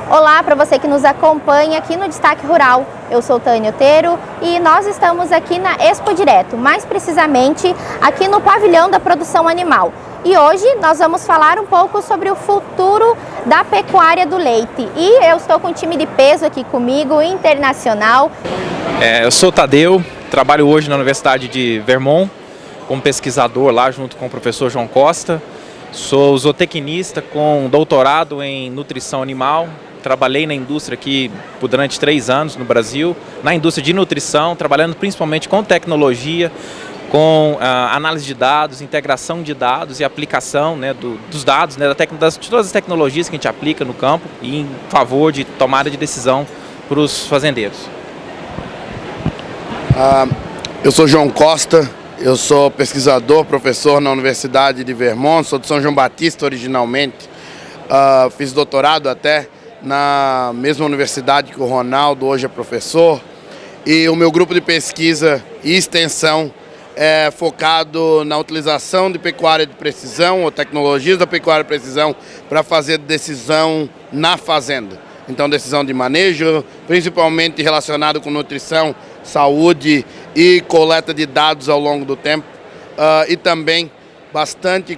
Olá para você que nos acompanha aqui no Destaque Rural. Eu sou Tânia Otero e nós estamos aqui na Expo Direto, mais precisamente aqui no pavilhão da produção animal. E hoje nós vamos falar um pouco sobre o futuro da pecuária do leite. E eu estou com um time de peso aqui comigo, internacional. Eu sou Tadeu, trabalho hoje na Universidade de Vermont como pesquisador lá junto com o professor João Costa. Sou zootecnista com doutorado em nutrição animal. Trabalhei na indústria aqui durante 3 anos no Brasil, na indústria de nutrição, trabalhando principalmente com tecnologia, com análise de dados, integração de dados e aplicação, né, dos dados, né, de todas as tecnologias que a gente aplica no campo e em favor de tomada de decisão para os fazendeiros. Eu sou João Costa, eu sou pesquisador, professor na Universidade de Vermont, sou de São João Batista originalmente, fiz doutorado até na mesma universidade que o Ronaldo, hoje é professor, e o meu grupo de pesquisa e extensão é focado na utilização de pecuária de precisão ou tecnologias da pecuária de precisão para fazer decisão na fazenda. Então, decisão de manejo, principalmente relacionado com nutrição, saúde e coleta de dados ao longo do tempo, e também bastante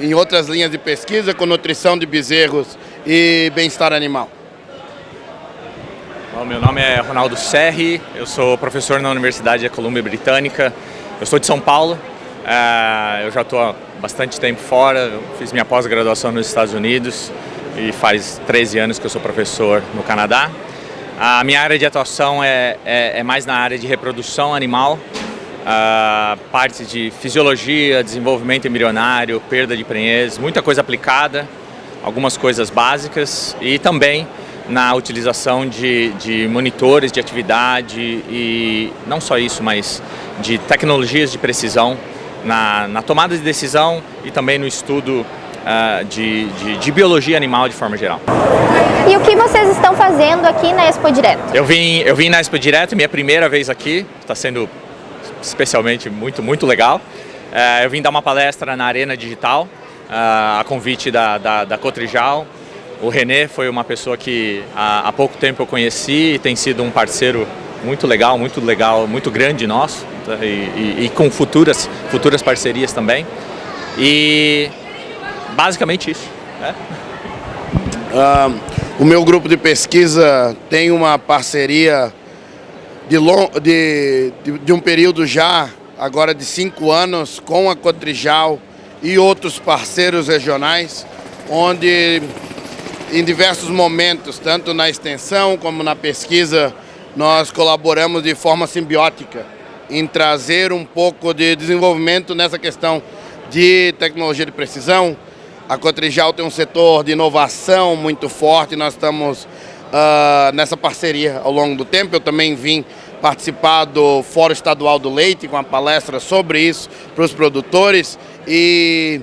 em outras linhas de pesquisa, com nutrição de bezerros e bem-estar animal. Bom, meu nome é Ronaldo Serri, eu sou professor na Universidade da Colômbia Britânica, eu sou de São Paulo, eu já estou há bastante tempo fora, eu fiz minha pós-graduação nos Estados Unidos e faz 13 anos que eu sou professor no Canadá. A minha área de atuação é mais na área de reprodução animal, parte de fisiologia, desenvolvimento embrionário, perda de prenhez, muita coisa aplicada, algumas coisas básicas e também na utilização de monitores de atividade e não só isso, mas de tecnologias de precisão na tomada de decisão e também no estudo de biologia animal de forma geral. E o que vocês estão fazendo aqui na Expo Direto? Eu vim na Expo Direto, minha primeira vez aqui, está sendo especialmente muito legal. Eu vim dar uma palestra na Arena Digital, a convite da Cotrijal. O René foi uma pessoa que há pouco tempo eu conheci e tem sido um parceiro muito legal, muito grande nosso, e com futuras parcerias também. E basicamente isso. O meu grupo de pesquisa tem uma parceria de um período já, agora de 5 anos, com a Cotrijal e outros parceiros regionais, onde em diversos momentos, tanto na extensão como na pesquisa, nós colaboramos de forma simbiótica em trazer um pouco de desenvolvimento nessa questão de tecnologia de precisão. A Cotrijal tem um setor de inovação muito forte, nós estamos nessa parceria ao longo do tempo. Eu também vim participar do Fórum Estadual do Leite, com uma palestra sobre isso para os produtores, e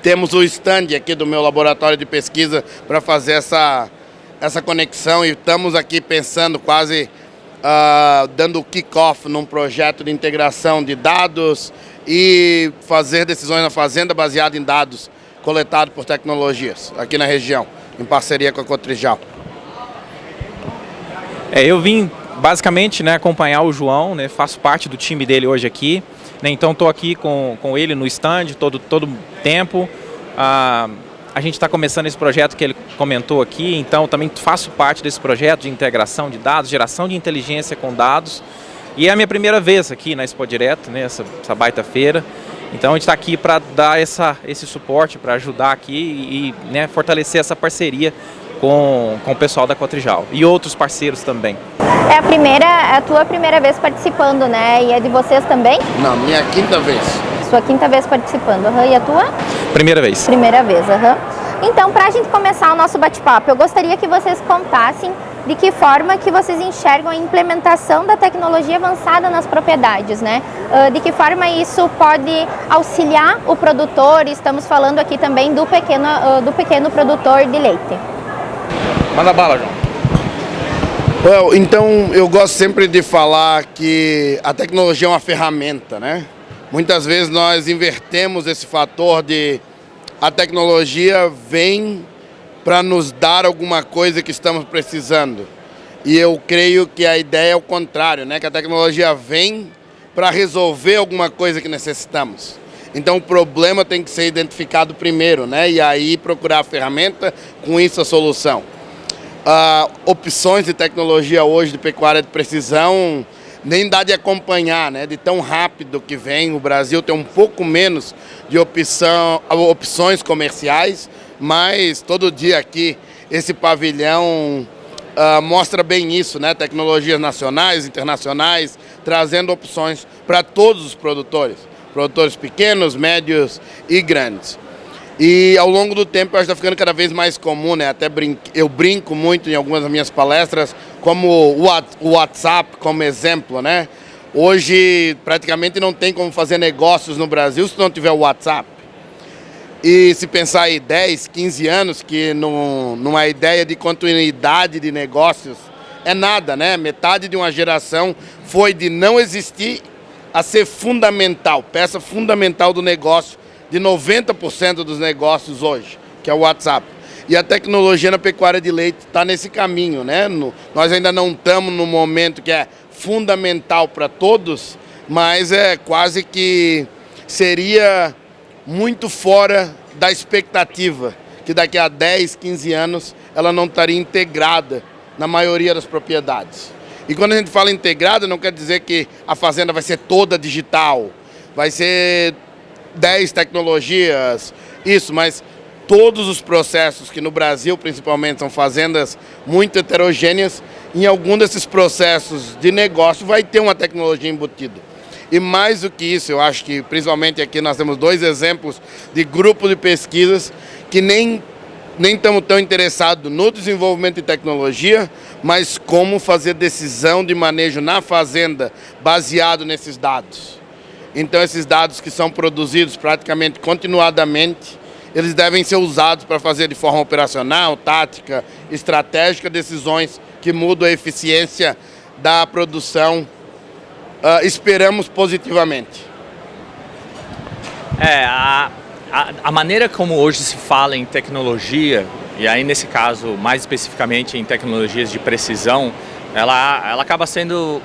temos o stand aqui do meu laboratório de pesquisa para fazer essa conexão, e estamos aqui pensando quase dando o kick-off num projeto de integração de dados e fazer decisões na fazenda baseado em dados coletados por tecnologias aqui na região, em parceria com a Cotrijal. Eu vim basicamente, né, acompanhar o João, né, faço parte do time dele hoje aqui, né, então estou aqui com ele no stand todo tempo. A gente está começando esse projeto que ele comentou aqui, então também faço parte desse projeto de integração de dados, geração de inteligência com dados. E é a minha primeira vez aqui na Expo Direto, né, essa baita feira. Então a gente está aqui para dar esse suporte, para ajudar aqui e, né, fortalecer essa parceria com o pessoal da Cotrijal e outros parceiros também. É a tua primeira vez participando, né? E é de vocês também? Não, minha 5ª vez. Sua 5ª vez participando, e a tua? Primeira vez. Primeira vez, Então, para a gente começar o nosso bate-papo, eu gostaria que vocês contassem de que forma que vocês enxergam a implementação da tecnologia avançada nas propriedades, né? De que forma isso pode auxiliar o produtor, estamos falando aqui também do pequeno produtor de leite. Manda bala, João. Então, eu gosto sempre de falar que a tecnologia é uma ferramenta, né? Muitas vezes nós invertemos esse fator de a tecnologia vem para nos dar alguma coisa que estamos precisando. E eu creio que a ideia é o contrário, né? Que a tecnologia vem para resolver alguma coisa que necessitamos. Então o problema tem que ser identificado primeiro, né? E aí procurar a ferramenta, com isso a solução. Opções de tecnologia hoje de pecuária de precisão nem dá de acompanhar, né? De tão rápido que vem. O Brasil tem um pouco menos de opções comerciais, mas todo dia aqui esse pavilhão mostra bem isso, né? Tecnologias nacionais, internacionais, trazendo opções para todos os produtores pequenos, médios e grandes. E ao longo do tempo eu acho que está ficando cada vez mais comum, né? Até eu brinco muito em algumas das minhas palestras, como o WhatsApp como exemplo, né? Hoje praticamente não tem como fazer negócios no Brasil se não tiver o WhatsApp. E se pensar aí 10, 15 anos, que numa ideia de continuidade de negócios é nada, né? Metade de uma geração foi de não existir a ser fundamental, peça fundamental do negócio, de 90% dos negócios hoje, que é o WhatsApp. E a tecnologia na pecuária de leite está nesse caminho, né? Nós ainda não estamos no momento que é fundamental para todos, mas é quase que seria muito fora da expectativa, que daqui a 10, 15 anos ela não estaria integrada na maioria das propriedades. E quando a gente fala integrada, não quer dizer que a fazenda vai ser toda digital, vai ser 10 tecnologias, isso, mas todos os processos que no Brasil principalmente são fazendas muito heterogêneas, em algum desses processos de negócio vai ter uma tecnologia embutida. E mais do que isso, eu acho que principalmente aqui nós temos 2 exemplos de grupos de pesquisas que nem estamos tão interessados no desenvolvimento de tecnologia, mas como fazer decisão de manejo na fazenda baseado nesses dados. Então esses dados que são produzidos praticamente continuadamente, eles devem ser usados para fazer de forma operacional, tática, estratégica, decisões que mudam a eficiência da produção, esperamos positivamente. A maneira como hoje se fala em tecnologia, e aí nesse caso mais especificamente em tecnologias de precisão, ela acaba sendo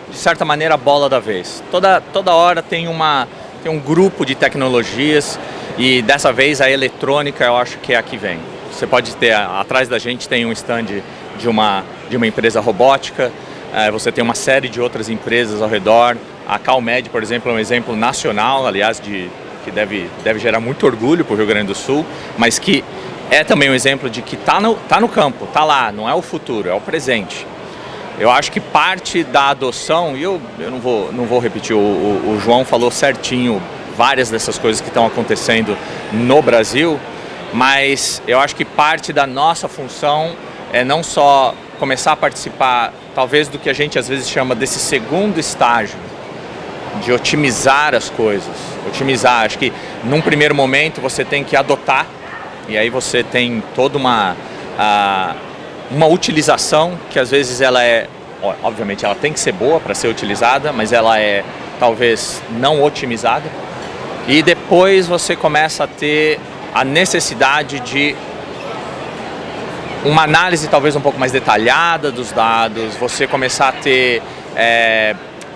de certa maneira a bola da vez. Toda hora tem um grupo de tecnologias e dessa vez a eletrônica eu acho que é a que vem. Você pode ter, atrás da gente tem um stand de uma empresa robótica, você tem uma série de outras empresas ao redor. A Calmed, por exemplo, é um exemplo nacional, aliás, que deve gerar muito orgulho para o Rio Grande do Sul, mas que é também um exemplo de que tá no campo, tá lá, não é o futuro, é o presente. Eu acho que parte da adoção, e eu não vou repetir, o João falou certinho várias dessas coisas que estão acontecendo no Brasil, mas eu acho que parte da nossa função é não só começar a participar, talvez do que a gente às vezes chama desse segundo estágio, de otimizar as coisas. Otimizar, acho que num primeiro momento você tem que adotar, e aí você tem toda uma utilização que às vezes ela obviamente ela tem que ser boa para ser utilizada, mas ela é talvez não otimizada. E depois você começa a ter a necessidade de uma análise talvez um pouco mais detalhada dos dados, você começar a ter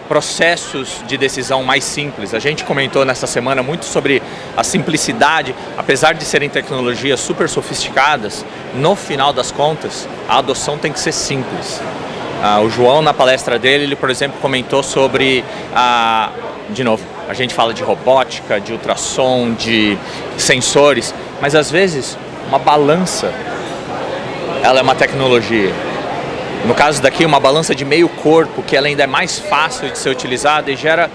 processos de decisão mais simples. A gente comentou nessa semana muito sobre a simplicidade, apesar de serem tecnologias super sofisticadas, no final das contas, a adoção tem que ser simples. O João, na palestra dele, ele, por exemplo, comentou sobre, de novo, a gente fala de robótica, de ultrassom, de sensores, mas às vezes uma balança, ela é uma tecnologia. No caso daqui, uma balança de meio corpo, que ela ainda é mais fácil de ser utilizada e gera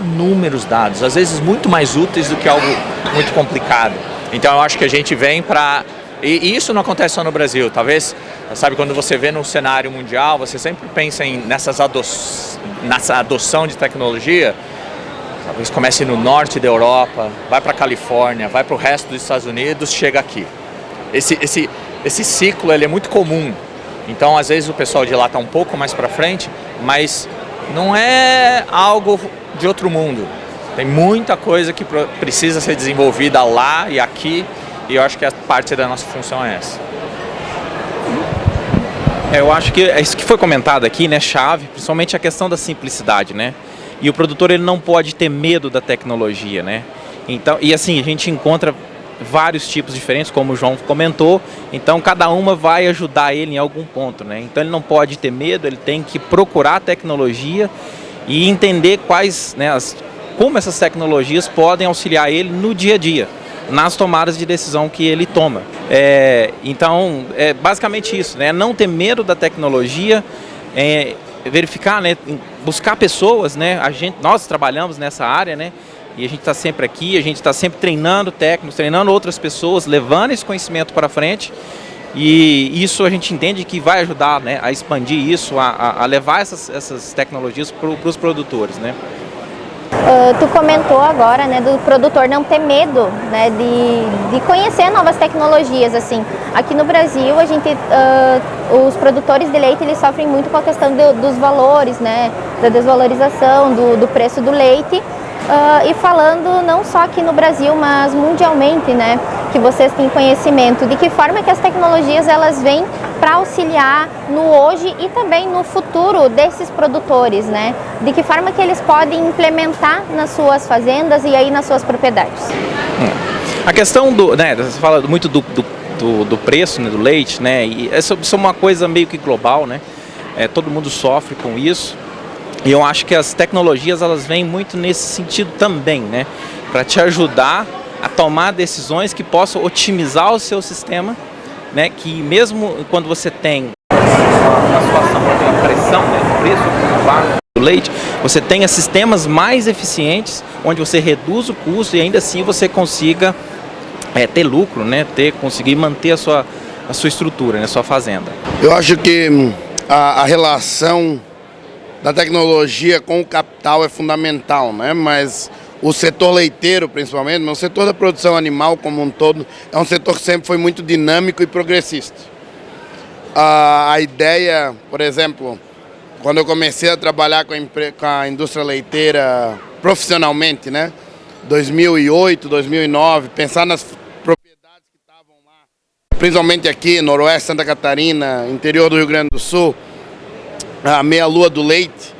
inúmeros dados, às vezes muito mais úteis do que algo muito complicado. Então eu acho que a gente vem para... E isso não acontece só no Brasil, talvez, sabe, quando você vê num cenário mundial, você sempre pensa nessa adoção de tecnologia, talvez comece no norte da Europa, vai para a Califórnia, vai para o resto dos Estados Unidos, chega aqui. Esse ciclo ele é muito comum. Então, às vezes o pessoal de lá está um pouco mais para frente, mas não é algo de outro mundo. Tem muita coisa que precisa ser desenvolvida lá e aqui, e eu acho que a parte da nossa função é essa. Eu acho que é isso que foi comentado aqui, né, chave, principalmente a questão da simplicidade, né? E o produtor ele não pode ter medo da tecnologia, né? Então, e assim, a gente encontra vários tipos diferentes, como o João comentou, então cada uma vai ajudar ele em algum ponto, né? Então ele não pode ter medo, ele tem que procurar a tecnologia e entender quais, né, como essas tecnologias podem auxiliar ele no dia a dia, nas tomadas de decisão que ele toma. Então, é basicamente isso, né? Não ter medo da tecnologia, verificar, né? Buscar pessoas, né? Nós trabalhamos nessa área, né? E a gente está sempre aqui, a gente está sempre treinando técnicos, treinando outras pessoas, levando esse conhecimento para frente. E isso a gente entende que vai ajudar, né, a expandir isso, a levar essas tecnologias para os produtores, né? Tu comentou agora, né, do produtor não ter medo, né, de conhecer novas tecnologias, assim. Aqui no Brasil, os produtores de leite, eles sofrem muito com a questão dos valores, né, da desvalorização do preço do leite. E falando não só aqui no Brasil, mas mundialmente, né, que vocês têm conhecimento, de que forma que as tecnologias elas vêm para auxiliar no hoje e também no futuro desses produtores, né? De que forma que eles podem implementar nas suas fazendas e aí nas suas propriedades. A questão né, você fala muito do preço, né, do leite, né? E isso é uma coisa meio que global, né? Todo mundo sofre com isso. E eu acho que as tecnologias elas vêm muito nesse sentido também, né? Para te ajudar a tomar decisões que possam otimizar o seu sistema, né? Que mesmo quando você tem uma situação de pressão, né, do preço baixo do leite, você tenha sistemas mais eficientes, onde você reduz o custo e ainda assim você consiga ter lucro, né? Conseguir manter a sua estrutura, né, a sua fazenda. Eu acho que a relação da tecnologia com o capital é fundamental, né? Mas o setor leiteiro, principalmente, mas o setor da produção animal como um todo, é um setor que sempre foi muito dinâmico e progressista. A ideia, por exemplo, quando eu comecei a trabalhar com a indústria leiteira profissionalmente, né? 2008, 2009, pensar nas propriedades que estavam lá, principalmente aqui, Noroeste, Santa Catarina, interior do Rio Grande do Sul, a meia-lua do leite,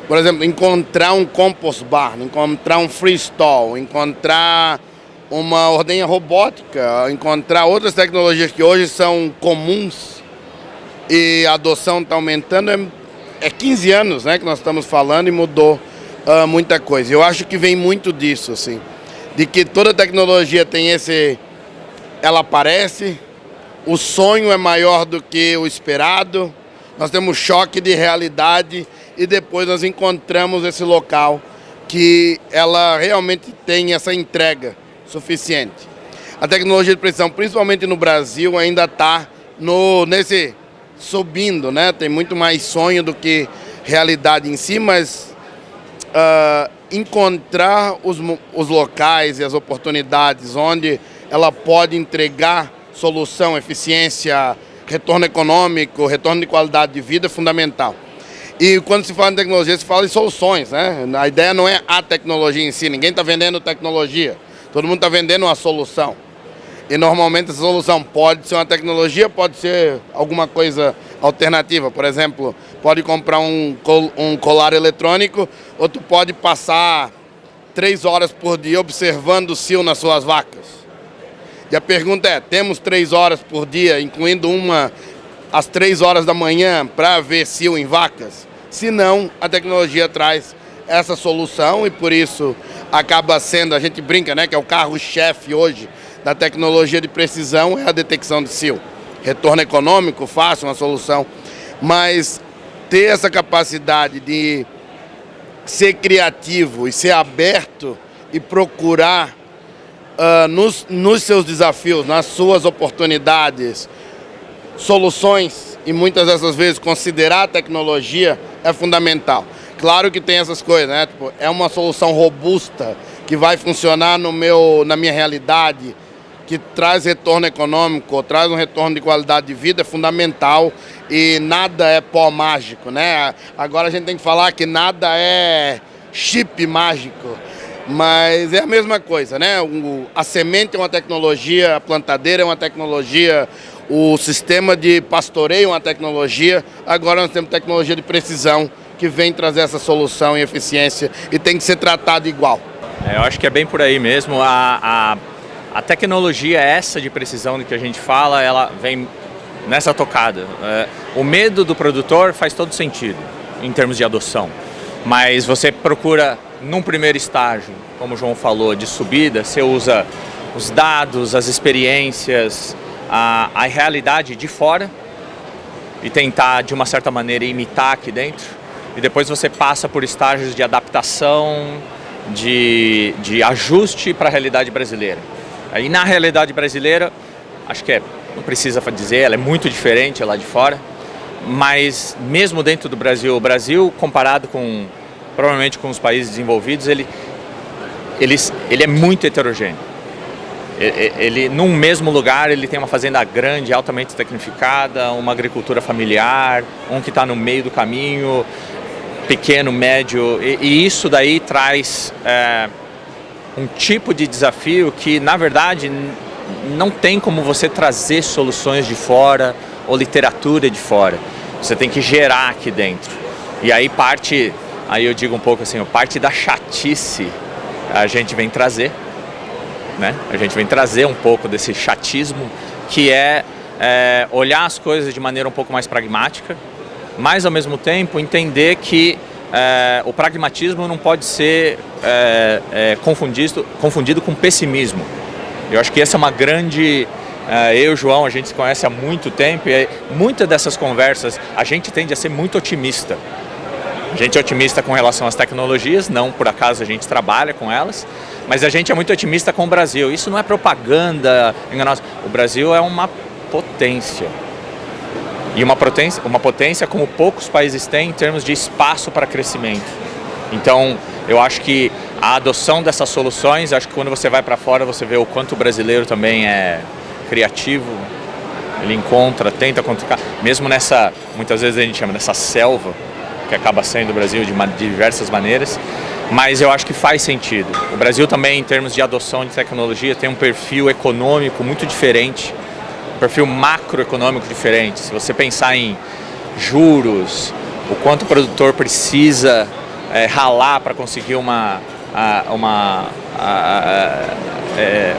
por exemplo, encontrar um compost barn, encontrar um freestall, encontrar uma ordenha robótica, encontrar outras tecnologias que hoje são comuns e a adoção está aumentando, é 15 anos, né, que nós estamos falando e mudou muita coisa. Eu acho que vem muito disso, assim, de que toda tecnologia tem ela aparece, o sonho é maior do que o esperado, nós temos choque de realidade e depois nós encontramos esse local que ela realmente tem essa entrega suficiente. A tecnologia de precisão, principalmente no Brasil, ainda está nesse subindo, né? Tem muito mais sonho do que realidade em si, mas encontrar os locais e as oportunidades onde ela pode entregar solução, eficiência, retorno econômico, retorno de qualidade de vida é fundamental. E quando se fala em tecnologia, se fala em soluções, né? A ideia não é a tecnologia em si, ninguém está vendendo tecnologia, todo mundo está vendendo uma solução. E normalmente essa solução pode ser uma tecnologia, pode ser alguma coisa alternativa. Por exemplo, pode comprar um colar eletrônico, ou tu pode passar 3 horas por dia observando o cio nas suas vacas. E a pergunta é, temos 3 horas por dia, incluindo uma às 3 horas da manhã, para ver cio em vacas? Se não, a tecnologia traz essa solução e por isso acaba sendo, a gente brinca, né, que é o carro-chefe hoje da tecnologia de precisão, é a detecção de cio. Retorno econômico, fácil, uma solução, mas ter essa capacidade de ser criativo e ser aberto e procurar nos seus desafios, nas suas oportunidades, soluções e muitas dessas vezes considerar a tecnologia é fundamental. Claro que tem essas coisas, né? Tipo, é uma solução robusta que vai funcionar na minha realidade, que traz retorno econômico, traz um retorno de qualidade de vida, é fundamental e nada é pó mágico, né? Agora a gente tem que falar que nada é chip mágico. Mas é a mesma coisa, né? A semente é uma tecnologia, a plantadeira é uma tecnologia, o sistema de pastoreio, uma tecnologia, agora nós temos tecnologia de precisão que vem trazer essa solução e eficiência e tem que ser tratado igual. Eu acho que é bem por aí mesmo. A tecnologia essa de precisão do que a gente fala, ela vem nessa tocada. O medo do produtor faz todo sentido em termos de adoção, mas você procura num primeiro estágio, como o João falou, de subida, você usa os dados, as experiências, a realidade de fora e tentar de uma certa maneira imitar aqui dentro, e depois você passa por estágios de adaptação, de ajuste para a realidade brasileira. Aí na realidade brasileira, acho que não precisa dizer, ela é muito diferente lá de fora, mas mesmo dentro do Brasil, o Brasil comparado com, provavelmente com os países desenvolvidos, ele é muito heterogêneo. Ele, num mesmo lugar, ele tem uma fazenda grande, altamente tecnificada, uma agricultura familiar, um que está no meio do caminho, pequeno, médio, e isso daí traz um tipo de desafio que, na verdade, não tem como você trazer soluções de fora ou literatura de fora. Você tem que gerar aqui dentro. E aí aí eu digo um pouco assim, parte da chatice a gente vem trazer, né? A gente vem trazer um pouco desse chatismo, que é olhar as coisas de maneira um pouco mais pragmática, mas ao mesmo tempo entender que o pragmatismo não pode ser confundido com pessimismo. Eu acho que essa é uma grande... eu e o João, a gente se conhece há muito tempo e muitas dessas conversas a gente tende a ser muito otimista. A gente é otimista com relação às tecnologias, não por acaso a gente trabalha com elas, mas a gente é muito otimista com o Brasil. Isso não é propaganda enganosa. O Brasil é uma potência. E uma potência como poucos países têm em termos de espaço para crescimento. Então, eu acho que a adoção dessas soluções, acho que quando você vai para fora, você vê o quanto o brasileiro também é criativo, ele tenta encontrar, mesmo muitas vezes a gente chama dessa selva, que acaba sendo o Brasil de diversas maneiras, mas eu acho que faz sentido. O Brasil também, em termos de adoção de tecnologia, tem um perfil econômico muito diferente, um perfil macroeconômico diferente. Se você pensar em juros, o quanto o produtor precisa ralar para conseguir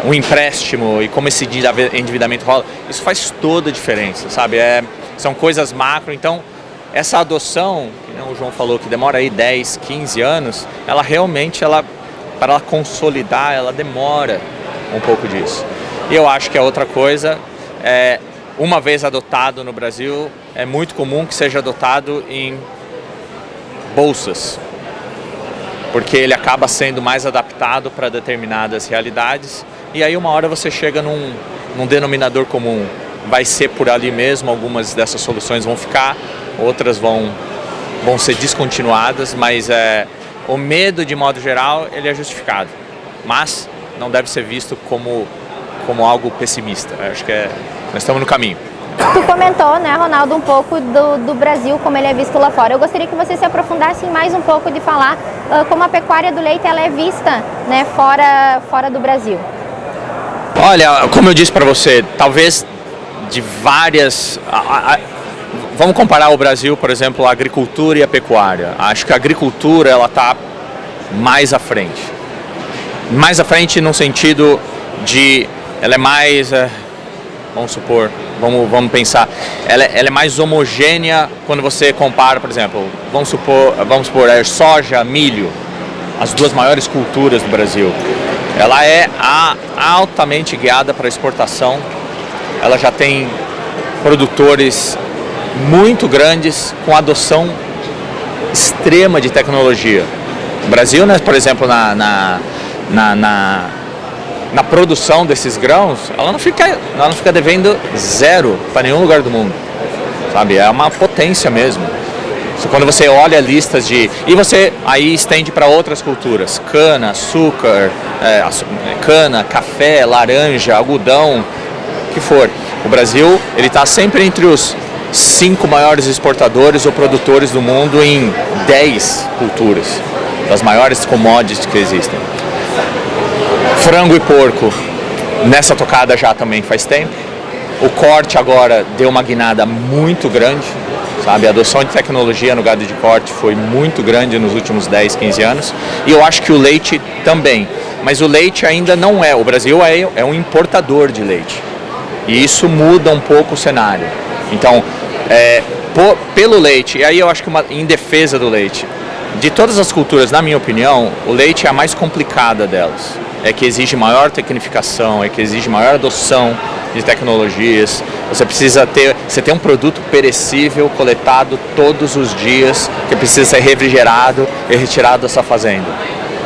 um empréstimo e como esse endividamento rola, isso faz toda a diferença, sabe? São coisas macro, então essa adoção, que o João falou que demora aí 10, 15 anos, ela realmente, para ela consolidar, ela demora um pouco disso. E eu acho que a outra coisa uma vez adotado no Brasil, é muito comum que seja adotado em bolsas, porque ele acaba sendo mais adaptado para determinadas realidades, e aí uma hora você chega num denominador comum. Vai ser por ali mesmo, algumas dessas soluções vão ficar, outras vão ser descontinuadas, mas o medo, de modo geral, ele é justificado, mas não deve ser visto como algo pessimista. Acho que nós estamos no caminho. Tu comentou, né, Ronaldo, um pouco do Brasil, como ele é visto lá fora. Eu gostaria que você se aprofundasse em mais um pouco de falar como a pecuária do leite ela é vista, né, fora do Brasil. Olha, como eu disse para você, talvez de várias... Vamos comparar o Brasil, por exemplo, a agricultura e a pecuária. Acho que a agricultura ela está mais à frente. Mais à frente no sentido de... Ela é mais... vamos supor... Vamos pensar, ela é mais homogênea quando você compara, por exemplo, vamos supor soja, milho, as duas maiores culturas do Brasil. Ela é altamente guiada para exportação, ela já tem produtores muito grandes com adoção extrema de tecnologia. O Brasil, né, por exemplo, na produção desses grãos, ela não fica devendo zero para nenhum lugar do mundo, sabe? É uma potência mesmo. Quando você olha listas e você aí estende para outras culturas, cana, açúcar, cana, café, laranja, algodão, o que for. O Brasil, ele está sempre entre os 5 maiores exportadores ou produtores do mundo em 10 culturas, das maiores commodities que existem. Frango e porco, nessa tocada já também faz tempo. O corte agora deu uma guinada muito grande, sabe? A adoção de tecnologia no gado de corte foi muito grande nos últimos 10, 15 anos. E eu acho que o leite também. Mas o leite ainda não é. O Brasil é um importador de leite. E isso muda um pouco o cenário. Então, pelo leite, e aí eu acho que em defesa do leite, de todas as culturas, na minha opinião, o leite é a mais complicada delas. É que exige maior tecnificação, é que exige maior adoção de tecnologias. Você tem um produto perecível coletado todos os dias, que precisa ser refrigerado e retirado dessa fazenda.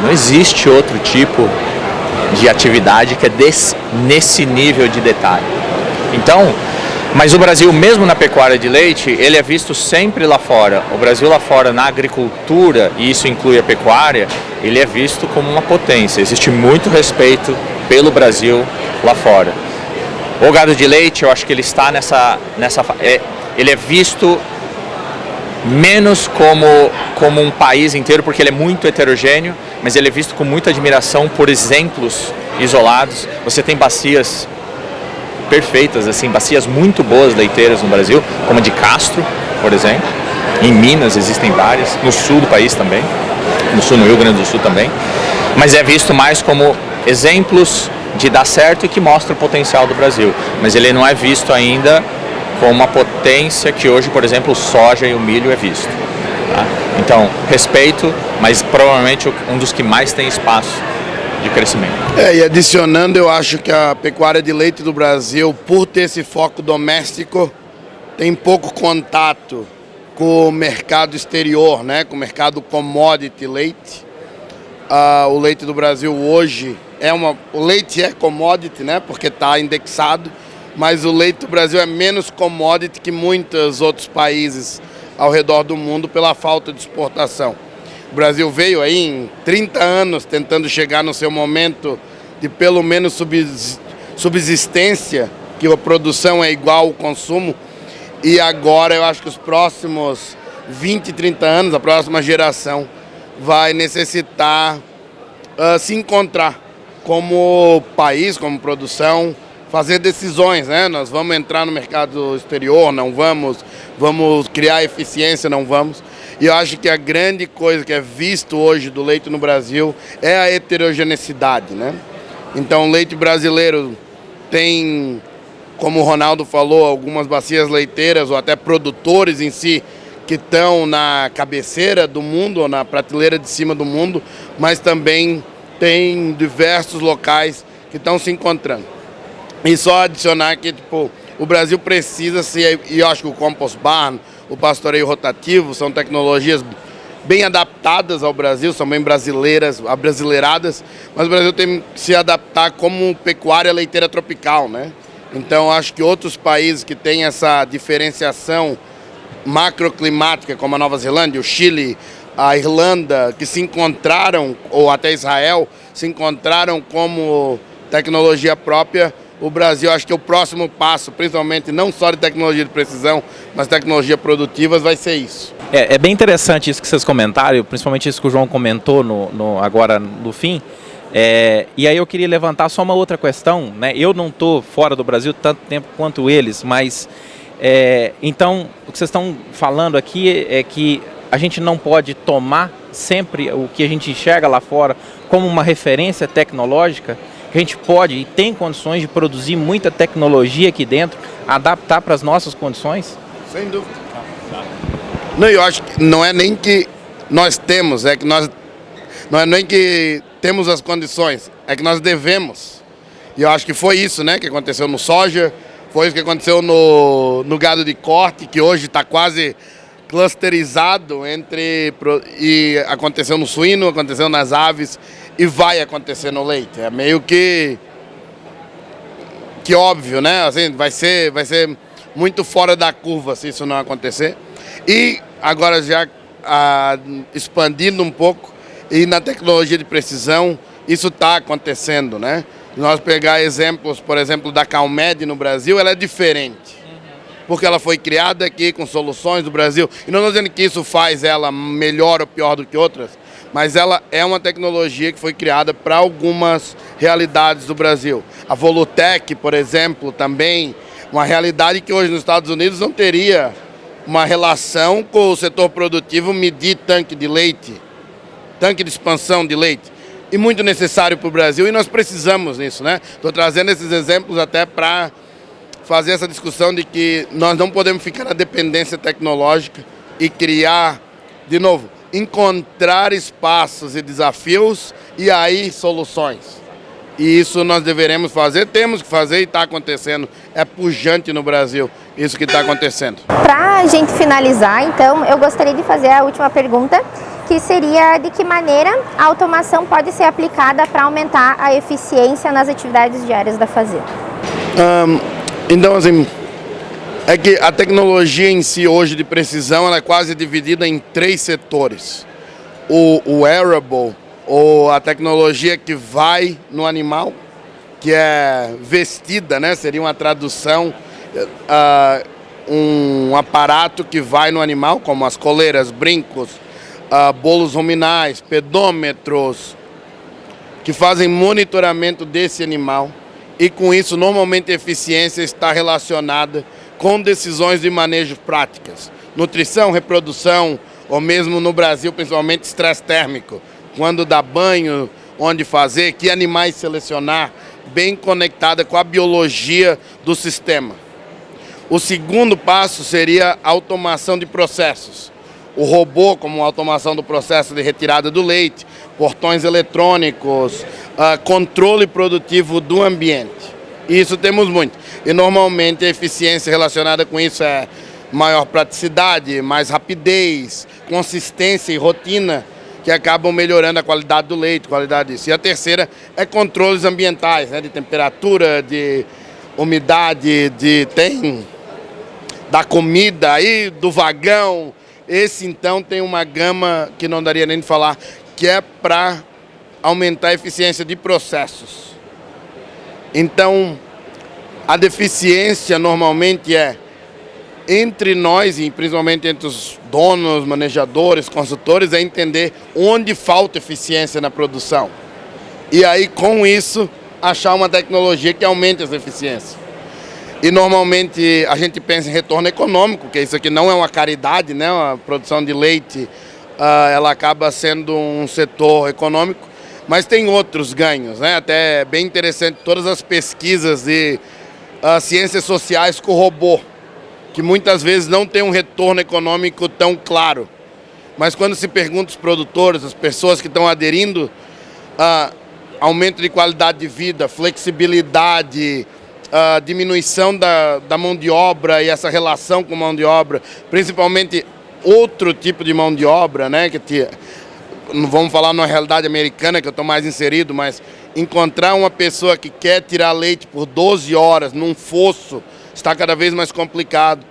Não existe outro tipo de atividade que é nesse nível de detalhe. Então, mas o Brasil, mesmo na pecuária de leite, ele é visto sempre lá fora. O Brasil lá fora, na agricultura, e isso inclui a pecuária, ele é visto como uma potência. Existe muito respeito pelo Brasil lá fora. O gado de leite, eu acho que ele está ele é visto menos como um país inteiro, porque ele é muito heterogêneo, mas ele é visto com muita admiração por exemplos isolados. Você tem bacias perfeitas, assim, bacias muito boas leiteiras no Brasil, como a de Castro, por exemplo. Em Minas existem várias, no sul do país também, no Rio Grande do Sul também. Mas é visto mais como exemplos de dar certo e que mostra o potencial do Brasil. Mas ele não é visto ainda como uma potência que hoje, por exemplo, o soja e o milho é visto. Tá? Então, respeito, mas provavelmente um dos que mais tem espaço de crescimento. E adicionando, eu acho que a pecuária de leite do Brasil, por ter esse foco doméstico, tem pouco contato com o mercado exterior, né? Com o mercado commodity leite. O leite do Brasil hoje o leite é commodity, né? Porque está indexado, mas o leite do Brasil é menos commodity que muitos outros países ao redor do mundo pela falta de exportação. O Brasil veio aí em 30 anos tentando chegar no seu momento de pelo menos subsistência, que a produção é igual ao consumo, e agora eu acho que os próximos 20, 30 anos, a próxima geração vai necessitar se encontrar como país, como produção, fazer decisões, né? Nós vamos entrar no mercado exterior, não vamos criar eficiência, não vamos. E eu acho que a grande coisa que é visto hoje do leite no Brasil é a heterogeneidade, né? Então o leite brasileiro tem, como o Ronaldo falou, algumas bacias leiteiras ou até produtores em si que estão na cabeceira do mundo, ou na prateleira de cima do mundo, mas também tem diversos locais que estão se encontrando. E só adicionar que o Brasil precisa e eu acho que o compost barn, o pastoreio rotativo, são tecnologias bem adaptadas ao Brasil, são bem abrasileiradas, mas o Brasil tem que se adaptar como pecuária leiteira tropical, né? Então acho que outros países que têm essa diferenciação macroclimática, como a Nova Zelândia, o Chile, a Irlanda, que se encontraram, ou até Israel, se encontraram como tecnologia própria. O Brasil, acho que o próximo passo, principalmente não só de tecnologia de precisão, mas tecnologia produtivas, vai ser isso. É bem interessante isso que vocês comentaram, principalmente isso que o João comentou agora no fim. E aí eu queria levantar só uma outra questão, né? Eu não estou fora do Brasil tanto tempo quanto eles, mas então o que vocês estão falando aqui é que a gente não pode tomar sempre o que a gente enxerga lá fora como uma referência tecnológica, que a gente pode e tem condições de produzir muita tecnologia aqui dentro, adaptar para as nossas condições? Sem dúvida. Não, eu acho que não é nem que nós temos, não é nem que temos as condições, é que nós devemos. E eu acho que foi isso, né, que aconteceu no soja, foi isso que aconteceu no gado de corte, que hoje está quase clusterizado e aconteceu no suíno, aconteceu nas aves e vai acontecer no leite. É meio que óbvio, né? Assim, vai ser muito fora da curva se isso não acontecer. E agora já expandindo um pouco, e na tecnologia de precisão, isso está acontecendo, né? Se nós pegar exemplos, por exemplo, da Calmed no Brasil, ela é diferente. Porque ela foi criada aqui com soluções do Brasil. E não estou dizendo que isso faz ela melhor ou pior do que outras, mas ela é uma tecnologia que foi criada para algumas realidades do Brasil. A Volutec, por exemplo, também Uma realidade que hoje nos Estados Unidos não teria uma relação com o setor produtivo medir tanque de leite, tanque de expansão de leite. E muito necessário para o Brasil, e nós precisamos nisso, né? Estou trazendo esses exemplos até para fazer essa discussão de que nós não podemos ficar na dependência tecnológica e criar, de novo, encontrar espaços e desafios e aí soluções. E isso nós deveremos fazer, temos que fazer e está acontecendo. É pujante no Brasil isso que está acontecendo. Para a gente finalizar, então, eu gostaria de fazer a última pergunta, que seria de que maneira a automação pode ser aplicada para aumentar a eficiência nas atividades diárias da fazenda. Então, assim, é que a tecnologia em si hoje de precisão ela é quase dividida em 3 setores. O wearable, ou a tecnologia que vai no animal, que é vestida, né? Seria uma tradução, um aparato que vai no animal, como as coleiras, brincos, bolos ruminais, pedômetros, que fazem monitoramento desse animal. E com isso, normalmente, a eficiência está relacionada com decisões de manejo práticas. Nutrição, reprodução, ou mesmo no Brasil, principalmente estresse térmico. Quando dá banho, onde fazer, que animais selecionar, bem conectada com a biologia do sistema. O segundo passo seria a automação de processos. O robô, como automação do processo de retirada do leite, portões eletrônicos, controle produtivo do ambiente. Isso temos muito. E normalmente a eficiência relacionada com isso é maior praticidade, mais rapidez, consistência e rotina, que acabam melhorando a qualidade do leite, qualidade disso. E a terceira é controles ambientais, né, de temperatura, de umidade, da comida, aí, do vagão. Esse, então, tem uma gama que não daria nem de falar, que é para aumentar a eficiência de processos. Então, a deficiência normalmente é entre nós, e principalmente entre os donos, manejadores, consultores, é entender onde falta eficiência na produção. E aí, com isso, achar uma tecnologia que aumente essa eficiência. E normalmente a gente pensa em retorno econômico, que isso aqui não é uma caridade, né? A produção de leite, ela acaba sendo um setor econômico, mas tem outros ganhos, né? Até é bem interessante todas as pesquisas de ciências sociais com o robô, que muitas vezes não tem um retorno econômico tão claro. Mas quando se pergunta os produtores, as pessoas que estão aderindo, aumento de qualidade de vida, flexibilidade, diminuição da mão de obra e essa relação com mão de obra, principalmente outro tipo de mão de obra, né? Que não vamos falar na realidade americana, que eu estou mais inserido, mas encontrar uma pessoa que quer tirar leite por 12 horas num fosso está cada vez mais complicado.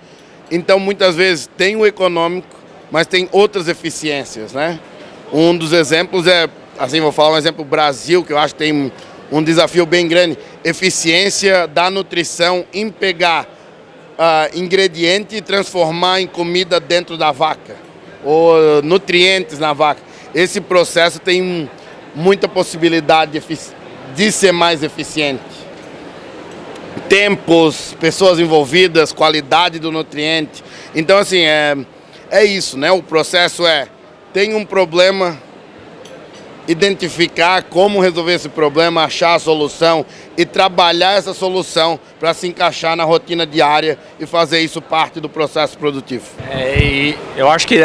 Então, muitas vezes, tem o econômico, mas tem outras eficiências, né? Um dos exemplos é, assim, vou falar um exemplo, Brasil, que eu acho que tem um desafio bem grande, eficiência da nutrição em pegar ingrediente e transformar em comida dentro da vaca, ou nutrientes na vaca. Esse processo tem muita possibilidade de ser mais eficiente. Tempos, pessoas envolvidas, qualidade do nutriente. Então, assim, é isso, né? O processo tem um problema, identificar como resolver esse problema, achar a solução e trabalhar essa solução para se encaixar na rotina diária e fazer isso parte do processo produtivo. E eu acho que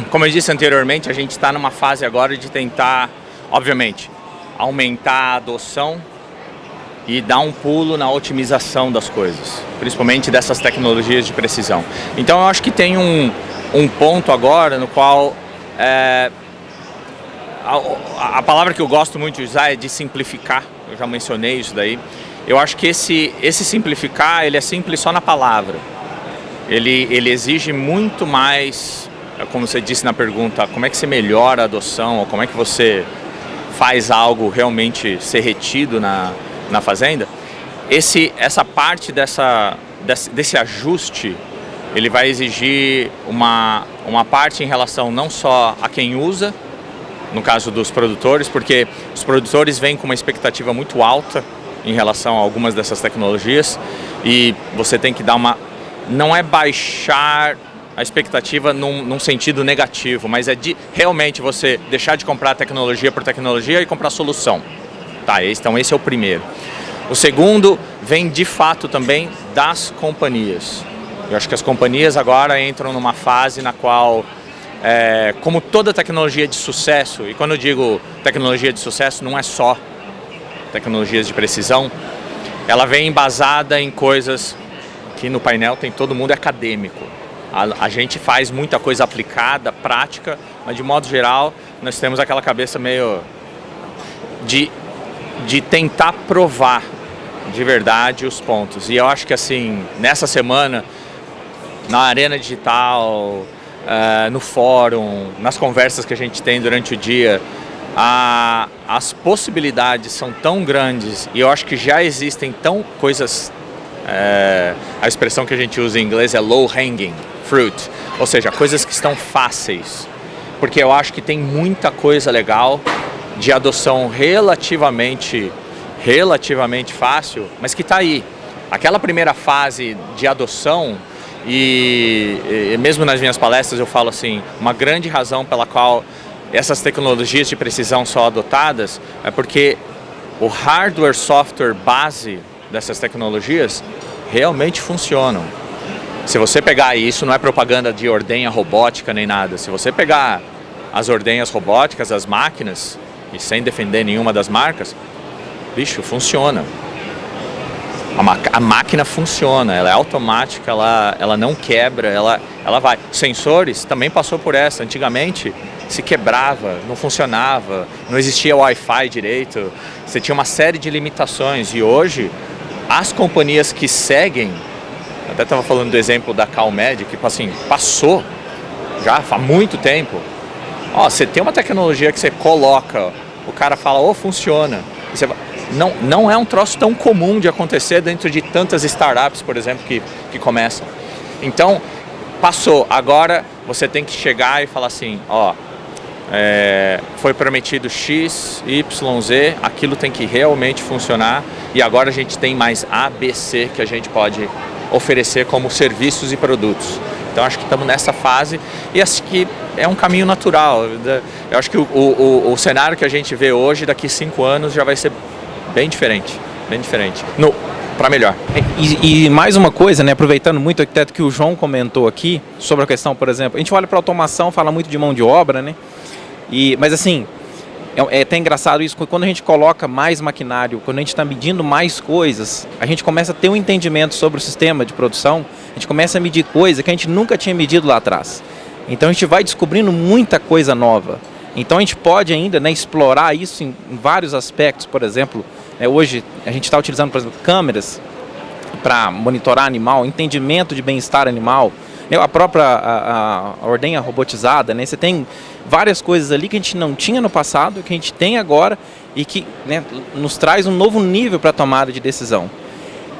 como eu disse anteriormente, a gente está numa fase agora de tentar, obviamente, aumentar a adoção e dar um pulo na otimização das coisas, principalmente dessas tecnologias de precisão. Então eu acho que tem um ponto agora no qual a palavra que eu gosto muito de usar é de simplificar. Eu já mencionei isso daí. Eu acho que esse simplificar, ele é simples só na palavra. Ele exige muito mais, como você disse na pergunta, como é que você melhora a adoção, ou como é que você faz algo realmente ser retido na fazenda. Essa parte desse ajuste, ele vai exigir uma parte em relação não só a quem usa, no caso dos produtores, porque os produtores vêm com uma expectativa muito alta em relação a algumas dessas tecnologias, e você tem que dar uma... Não é baixar a expectativa num sentido negativo, mas é de realmente você deixar de comprar tecnologia por tecnologia e comprar solução. Tá, então esse é o primeiro. O segundo vem de fato também das companhias. Eu acho que as companhias agora entram numa fase na qual, como toda tecnologia de sucesso, e quando eu digo tecnologia de sucesso não é só tecnologias de precisão, ela vem embasada em coisas que no painel tem todo mundo acadêmico. A gente faz muita coisa aplicada, prática, mas de modo geral nós temos aquela cabeça meio de tentar provar de verdade os pontos. E eu acho que assim, nessa semana, na arena digital, no fórum, nas conversas que a gente tem durante o dia, as possibilidades são tão grandes e eu acho que já existem coisas, a expressão que a gente usa em inglês é low hanging fruit, ou seja, coisas que estão fáceis, porque eu acho que tem muita coisa legal de adoção relativamente fácil, mas que está aí. Aquela primeira fase de adoção, e mesmo nas minhas palestras eu falo assim, uma grande razão pela qual essas tecnologias de precisão são adotadas é porque o hardware, software base dessas tecnologias realmente funcionam. Se você pegar, e isso não é propaganda de ordenha robótica nem nada, se você pegar as ordenhas robóticas, as máquinas, e sem defender nenhuma das marcas, bicho, funciona. A máquina funciona, ela é automática, ela não quebra, ela vai. Sensores também passou por essa. Antigamente se quebrava, não funcionava, não existia Wi-Fi direito, você tinha uma série de limitações. E hoje, as companhias que seguem, até estava falando do exemplo da CalMed, que assim, passou já há muito tempo. Você tem uma tecnologia que você coloca, o cara fala, funciona. E você, não é um troço tão comum de acontecer dentro de tantas startups, por exemplo, que começam. Então, passou. Agora você tem que chegar e falar assim, foi prometido X, Y, Z, aquilo tem que realmente funcionar e agora a gente tem mais A, B, C que a gente pode oferecer como serviços e produtos. Então acho que estamos nessa fase e acho que é um caminho natural. Eu acho que o cenário que a gente vê hoje, daqui 5 anos, já vai ser bem diferente, para melhor. E mais uma coisa, né, aproveitando muito até que o João comentou aqui sobre a questão, por exemplo, a gente olha para a automação, fala muito de mão de obra, né? Mas assim, é até engraçado isso, quando a gente coloca mais maquinário, quando a gente está medindo mais coisas, a gente começa a ter um entendimento sobre o sistema de produção, a gente começa a medir coisa que a gente nunca tinha medido lá atrás. Então a gente vai descobrindo muita coisa nova. Então a gente pode ainda, né, explorar isso em vários aspectos. Por exemplo, hoje a gente está utilizando, por exemplo, câmeras para monitorar animal, entendimento de bem-estar animal, a própria a ordenha robotizada, né? Você tem várias coisas ali que a gente não tinha no passado, que a gente tem agora e que, né, nos traz um novo nível para a tomada de decisão.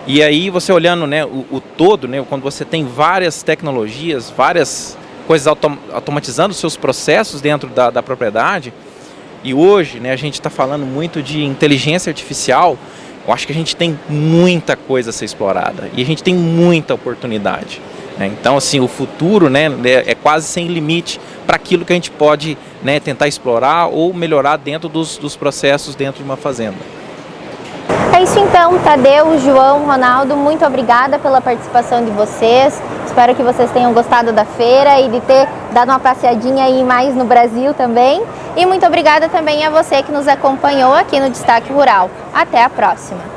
E aí você olhando, né, o todo, né, quando você tem várias tecnologias, várias coisas automatizando os seus processos dentro da propriedade, e hoje, né, a gente está falando muito de inteligência artificial, eu acho que a gente tem muita coisa a ser explorada e a gente tem muita oportunidade. Então, assim, o futuro, né, é quase sem limite para aquilo que a gente pode, né, tentar explorar ou melhorar dentro dos processos dentro de uma fazenda. É isso então, Tadeu, João, Ronaldo, muito obrigada pela participação de vocês. Espero que vocês tenham gostado da feira e de ter dado uma passeadinha aí mais no Brasil também. E muito obrigada também a você que nos acompanhou aqui no Destaque Rural. Até a próxima!